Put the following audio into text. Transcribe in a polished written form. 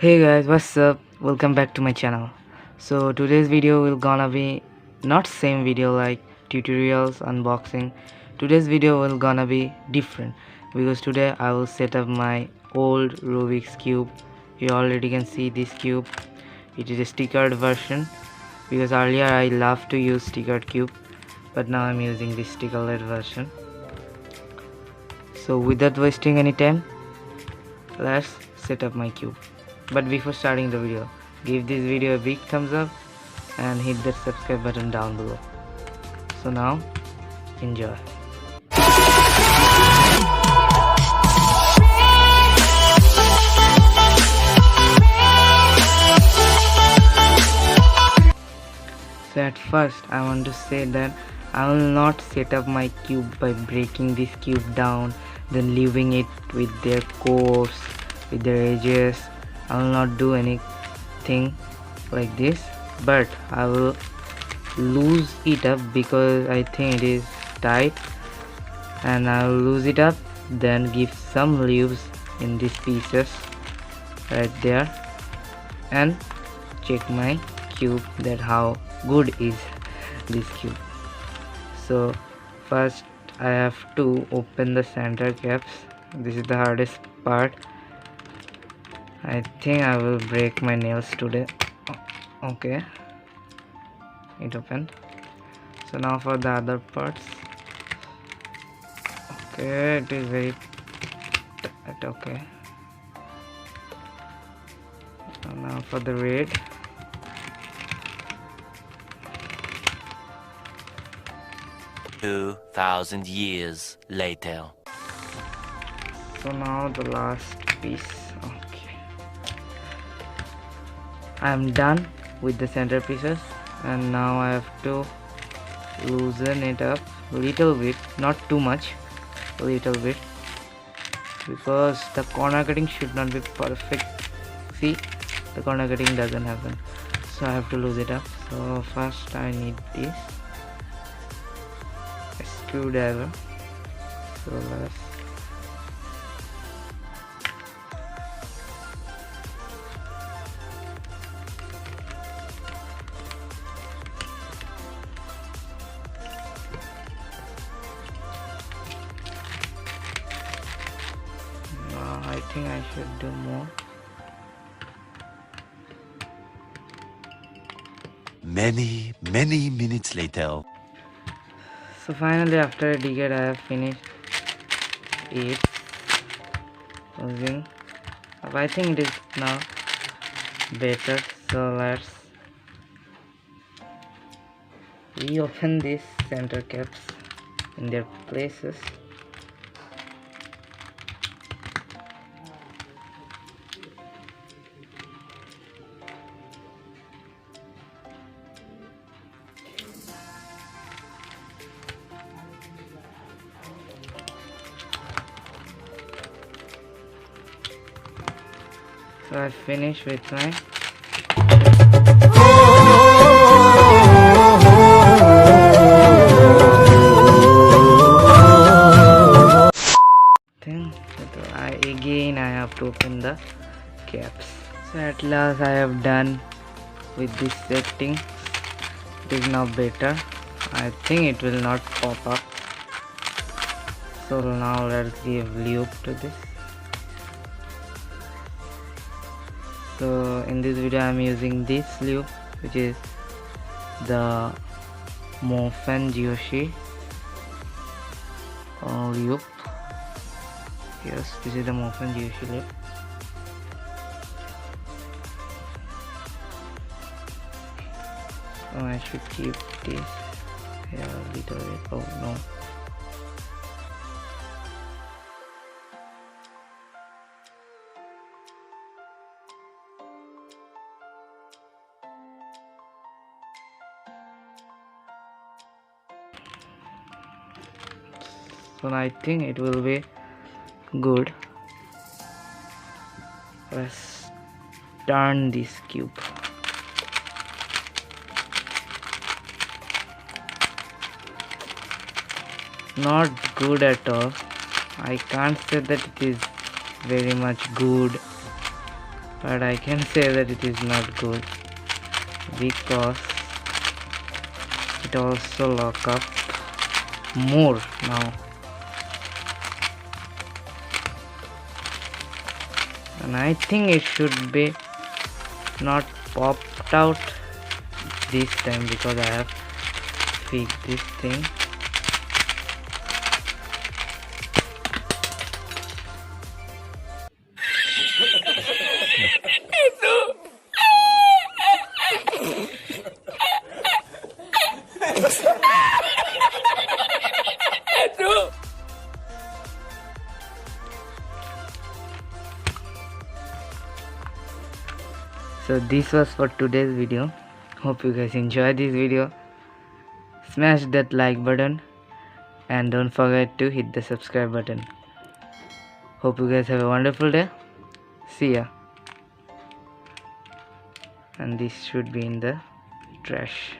Hey guys, what's up? Welcome back to my channel. So today's video will gonna be not same video like tutorials unboxing. Today's video will gonna be different because today I will set up my old Rubik's cube. You already can see this cube. It is a stickered version because earlier I loved to use stickered cube, but now I'm using this stickered version. So without wasting any time, let's set up my cube. But before starting the video, give this video a big thumbs up and hit that subscribe button down below. So now, enjoy. So at first I want to say that I will not set up my cube by breaking this cube down, then leaving it with their cores, with their edges. I will not do anything like this, but I will loose it up because I think it is tight, and I will loose it up, then give some leaves in these pieces right there and check my cube that how good is this cube. So first I have to open the center caps. This is the hardest part. I think I will break my nails today. Okay, it opened. So now for the other parts. Okay, it is very tight. Okay, so now for the red. 2,000 years later. So now the last piece. Okay, I am done with the center pieces, and now I have to loosen it up a little bit, not too much, a little bit, because the corner cutting should not be perfect. See, the corner cutting doesn't happen, so I have to lose it up. So first I need this screwdriver. So let's I think I should do more. Many minutes later. So finally, after a decade, I have finished it using. I think it is now better. So let's reopen these center caps in their places. So I finished with my thing. Again I have to open the caps. So at last I have done with this setting. It is now better. I think it will not pop up. So now let's give loop to this. So in this video I'm using this loop, which is the Morphin Joshi loop. Yes, this is the Morphin Joshi loop. So I should keep this here a little bit. Oh no. So I think it will be good. Let's turn this cube. Not good at all. I can't say that it is very much good, but I can say that it is not good because it also lock up more now, and I think it should be not popped out this time because I have fixed this thing. So this was for today's video. Hope you guys enjoyed this video. Smash that like button and don't forget to hit the subscribe button. Hope you guys have a wonderful day. See ya. And this should be in the trash.